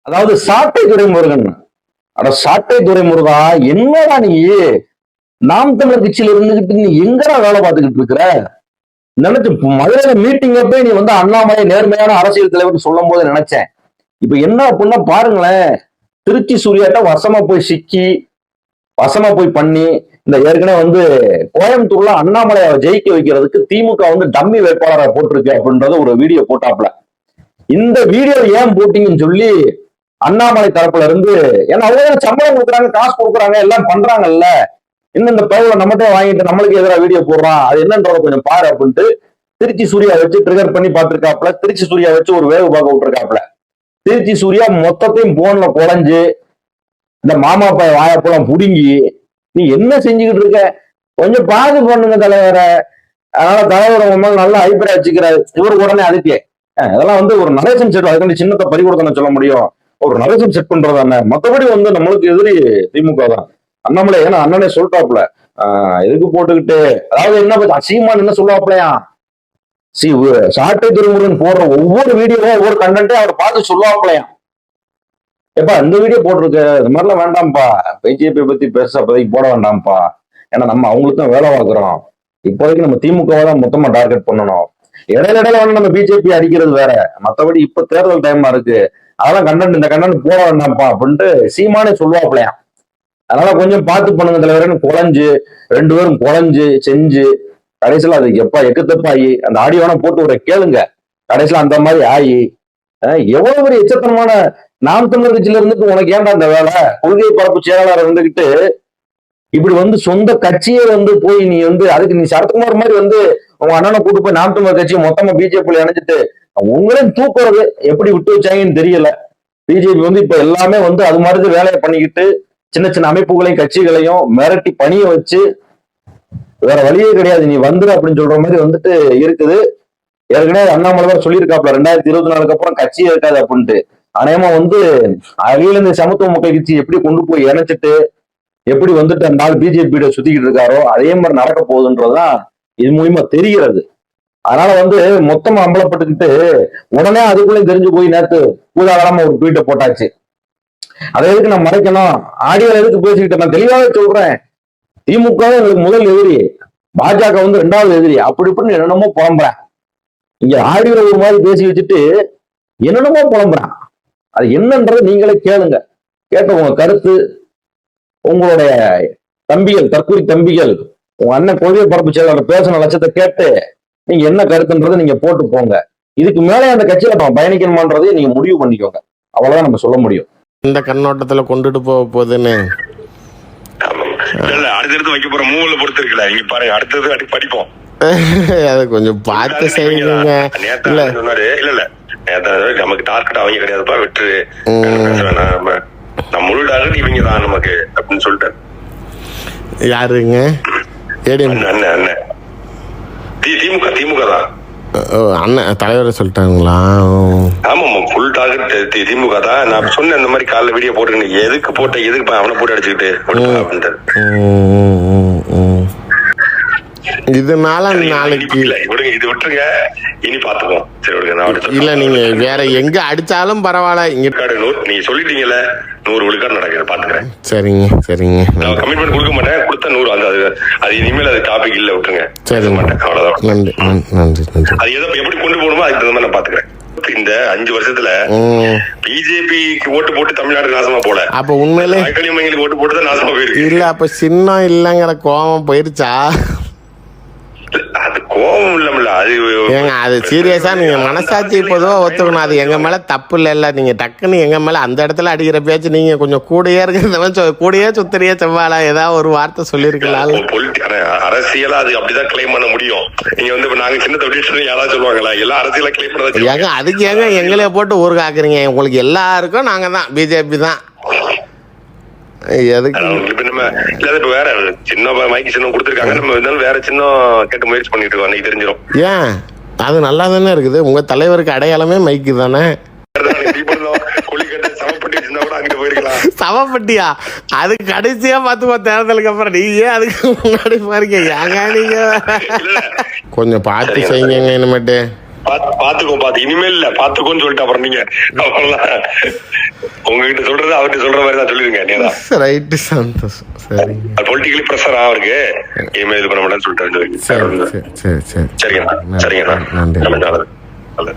அதாவது சாட்டை துரைமுருகன். அட சாட்டை துரைமுருகா, என்னடா நீ நாம் தமிழர் கட்சியில இருந்துகிட்டு நீ எங்கடா வேலை பார்த்துக்கிட்டு இருக்கிற? நினைச்சு மதுரையில மீட்டிங் போய் நீ வந்து அண்ணாமலை நேர்மையான அரசியல் தலைவர் சொல்லும் போது நினைச்சேன். இப்ப என்ன அப்படின்னா பாருங்களேன், திருச்சி சூர்யாட்ட வசமா போய் சிக்கி வசமா போய் பண்ணி இந்த ஏற்கனவே வந்து கோயம்புத்தூர்ல அண்ணாமலையை ஜெயிக்க வைக்கிறதுக்கு திமுக வந்து டம்மி வேட்பாளரை போட்டிருக்கு அப்படின்றது ஒரு வீடியோ போட்டாப்ல. இந்த வீடியோ ஏன் போட்டீங்கன்னு சொல்லி அண்ணாமலை தரப்புல இருந்து, ஏன்னா அவங்க சம்பளம் கொடுக்குறாங்க, காசு கொடுக்குறாங்க, எல்லாம் பண்றாங்கல்ல, இன்னும் இந்த பவுல நம்மகிட்ட வாங்கிட்டு நம்மளுக்கு எதிராக வீடியோ போடுறான், அது என்னன்றத கொஞ்சம் பாரு அப்படின்ட்டு திருச்சி சூர்யா வச்சு ட்ரிகர் பண்ணி பார்த்திருக்காப்ல. திருச்சி சூர்யா வச்சு ஒரு வேவு பார்க்க விட்டுருக்காப்ல. திருச்சி சூர்யா மொத்தத்தையும் போன்ல குழஞ்சு இந்த மாமா பாய வாயப்பெல்லாம் புடுங்கி நீ என்ன செஞ்சுக்கிட்டு இருக்க, கொஞ்சம் பாது பண்ணுங்க தலைவரை. அதனால தலைவர் உங்க மேல நல்லா அபிப்பிராயம் வச்சுக்கிறாரு. இவருக்கு உடனே அதுக்கே இதெல்லாம் வந்து ஒரு நரேசன் செட், அதுக்கு சின்னத்தை பறி கொடுக்கணும் சொல்ல முடியும், ஒரு நரேசன் செட் பண்றதானே. மற்றபடி வந்து நம்மளுக்கு எதிரி திமுக தான். அண்ணாமலை ஏன்னா அண்ணனே சொல்லிட்டாப்ல, எதுக்கு போட்டுக்கிட்டு, அதாவது என்ன சீமான் என்ன சொல்லுவாப்லையா, சாட்டை துரைமுருகன் போடுற ஒவ்வொரு வீடியோவும் ஒவ்வொரு கண்டென்ட்டே அவர் பார்த்து சொல்லுவாப்லையா, எப்பா இந்த வீடியோ போட்டிருக்கு, இது மாதிரிலாம் வேண்டாம்ப்பா, பிஜேபி பத்தி பேச அப்போதைக்கு போட வேண்டாம்ப்பா, ஏன்னா நம்ம அவங்களுக்கு தான் வேலை பார்க்குறோம், இப்போதைக்கு நம்ம திமுகவை தான் மொத்தமா டார்கெட் பண்ணணும், இடையில வந்து நம்ம பிஜேபி அடிக்கிறது வேற, மற்றபடி இப்ப தேர்தல் டைமா இருக்கு, அதெல்லாம் கண்டென்ட் இந்த கண்டென்ட் போட வேண்டாம்ப்பா அப்படின்ட்டு சீமானே சொல்லுவாப்லையா. அதனால கொஞ்சம் பார்த்து பண்ணுங்க தலைவர்னு குழஞ்சு, ரெண்டு பேரும் குழஞ்சு செஞ்சு கடைசியில் அது எப்ப எக்குத்தப்பாயி அந்த ஆடியோனா போட்டு ஒரு கேளுங்க, கடைசியில் அந்த மாதிரி ஆகி எவ்வளவு ஒரு எச்சத்தனமான நாம் தமிழர் கட்சியில இருந்துட்டு உனக்கு ஏன்டா அந்த வேலை, கொள்கை பரப்பு செயலாளர் இருந்துகிட்டு இப்படி வந்து சொந்த கட்சியே வந்து போய் நீ வந்து அதுக்கு நீ சரத்குமார் மாதிரி வந்து உங்க அண்ணனை கூட்டு போய் நாம் தமிழர் கட்சியை மொத்தமா பிஜேபி இணைச்சிட்டு உங்களையும் தூக்குறது எப்படி விட்டு வச்சாங்கன்னு தெரியல. பிஜேபி வந்து இப்ப எல்லாமே வந்து அது மாதிரி வேலையை பண்ணிக்கிட்டு சின்ன சின்ன அமைப்புகளையும் கட்சிகளையும் மிரட்டி பணிய வச்சு வேற வழியே கிடையாது நீ வந்துரு அப்படின்னு சொல்ற மாதிரி வந்துட்டு இருக்குது. ஏற்கனவே அண்ணாமலை தான் சொல்லியிருக்காப்ல 2024 அப்புறம் கட்சியே இருக்காது அப்படின்ட்டு. அநேகமா வந்து அகில இந்த சமத்துவ மக்கள் கட்சி எப்படி கொண்டு போய் இணைச்சிட்டு எப்படி வந்துட்டு அந்த நாள் பிஜேபி சுத்திக்கிட்டு இருக்காரோ அதே மாதிரி நடக்க போகுதுன்றதுதான் இது மூலியமா தெரிகிறது. அதனால வந்து மொத்தமா அம்பலப்பட்டுக்கிட்டு உடனே அதுக்குள்ளேயும் தெரிஞ்சு போய் நேத்து பூதாகரமா ஒரு ட்வீட்டை போட்டாச்சு. அதை எதுக்கு நான் மறைக்கணும், ஆடியோ எதுக்கு பேசிக்கிட்டு, நான் தெளிவாவே சொல்றேன், திமுக எங்களுக்கு முதல் எதிரி, பாஜக வந்து 2வது எதிரி, அப்படி இப்படின்னு என்னென்னமோ புலம்புறேன். இங்க ஆடியோ ஒரு மாதிரி பேசி வச்சுட்டு என்னென்னமோ புலம்புறேன். அது என்னன்றது நீங்களே கேளுங்க, கேட்ட உங்க கருத்து, உங்களுடைய தம்பிகள் தற்கொலை தம்பிகள் உங்க அண்ணன் கொள்கை பரப்பு செயலாளர் பேசின லட்சத்தை கேட்டு நீங்க என்ன கருத்துன்றதை நீங்க போட்டு போங்க. இதுக்கு மேலே அந்த கட்சியில பயணிக்கணுமான்றதை நீங்க முடிவு பண்ணிக்கோங்க. அவ்வளவுதான் நம்ம சொல்ல முடியும். இந்த கண்ணோட்டத்துல கொண்டுட்டு போக போகுதுன்னு அடுத்தடுத்து வைக்க போற மூவில பொறுத்து இருக்குல்ல, நீங்க பாருங்க, அடுத்தது படிப்போம். அதை கொஞ்சம் பார்த்து செய்யுங்க. இல்ல சொன்னாரு, இல்ல நமக்கு டார்கெட் அவங்க கிடையாதுப்பா, விட்டு நம்ம முழு டார்கெட் இவங்க தான் நமக்கு அப்படின்னு சொல்லிட்டாரு. யாருங்க? அண்ணன் திமுக தான். அண்ணன் தலைவர் சொல்லிட்டாங்களா? ஆமா, ஃபுல் டார்கெட் திமுக தான். நான் சொன்னேன் இந்த மாதிரி காலைல வீடியோ போட்டு எதுக்கு போட்ட, எதுக்கு அவனை போட்டு அடிச்சுக்கிட்டு அப்படின்ட்டு. இதனால நாளைக்கு இது விட்டுருங்க, இனி பாத்துக்கோம். சரி விடுங்க, இல்ல நீங்க வேற எங்க அடிச்சாலும் பரவாயில்ல, இங்க நீங்க சொல்லிட்டீங்கல்ல 100 விழுக்காடு நடக்குது, பாத்துக்கிறேன். சரிங்க சரிங்க, நான் கமிட்மெண்ட் கொடுக்க மாட்டேன், கொடுத்தா 100 அது இனிமேல் அது டாபிக் இல்ல, விட்டுருங்க. சரி மாட்டேன், அவ்வளவுதான். நன்றி நன்றி நன்றி. அது எதை எப்படி கொண்டு போகணுமோ அதுக்கு தகுந்த மாதிரி நான் பாத்துக்கிறேன். இந்த 5 வருஷத்துல பிஜேபிக்கு ஓட்டு போட்டு தமிழ்நாடு நாசமா போல, அப்ப உண்மையிலே ஓட்டு போட்டுதான் நாசமா போயிருக்கு. இல்ல அப்ப சின்னம் இல்லங்கிற கோபம் போயிருச்சா? அது கோபம் இல்லம்ல, அது ஏங்க அது சீரியஸா நீங்க மனசாட்சி பொதுவா ஒத்துக்கணும். அது எங்க மேல தப்பு இல்ல, நீங்க டக்குன்னு எங்க மேல அந்த இடத்துல அடிக்கிற பேச்சு நீங்க கொஞ்சம் கூடயே இருக்கிற கூடயே சுத்தறியே செவ்வாழா ஏதாவது ஒரு வார்த்தை சொல்லிருக்கலாம். அரசியலா அது அப்படிதான் கிளைம் பண்ண முடியும். நீங்க வந்து நாங்க சின்ன தொழில் யாராவது சொல்லுவாங்களா, எல்லாம் அரசியலா கிளைம் பண்ண. ஏங்க அதுக்கு ஏங்க எங்களே போட்டு ஊரு காக்குறீங்க? உங்களுக்கு எல்லாருக்கும் நாங்க தான் பிஜேபி தான். வேற சின்ன மைக்கு சின்னம் கொடுத்துருக்காங்க, நம்ம இருந்தாலும் வேற சின்னம் கேட்டு முயற்சி பண்ணிட்டு இருக்கோம், அன்னைக்கு தெரிஞ்சிடும். ஏன் அது நல்லா தானே இருக்குது, உங்க தலைவருக்கு அடையாளமே மைக்கு தானே. சவப்பட்டியா? அது கடைசியா பாத்துப்போம் தேர்தலுக்கு அப்புறம். நீங்க அதுக்கு முன்னாடி பாருங்க, ஏங்க நீங்க கொஞ்சம் பார்த்து செய்யுங்க இனிமேட்டு. பாத்துக்கோ இனிமேல் இல்ல பாத்துக்கோன்னு சொல்லிட்டு அப்புறம் நீங்க அவ்வளவுதான். உங்ககிட்ட சொல்றது அவர்கிட்ட சொல்ற மாதிரி தான் சொல்லிருங்க. நீதான் ரைட்டு, சந்தோஷம். சரி, பொலிட்டிக்கலி ப்ரெஷர் அவருக்கு இனிமேல் இது பண்ண மாட்டேன்னு சொல்லிட்டு சரி, சரி, சரி, சரி. சரிங்கண்ணா. நன்றி. நல்லது.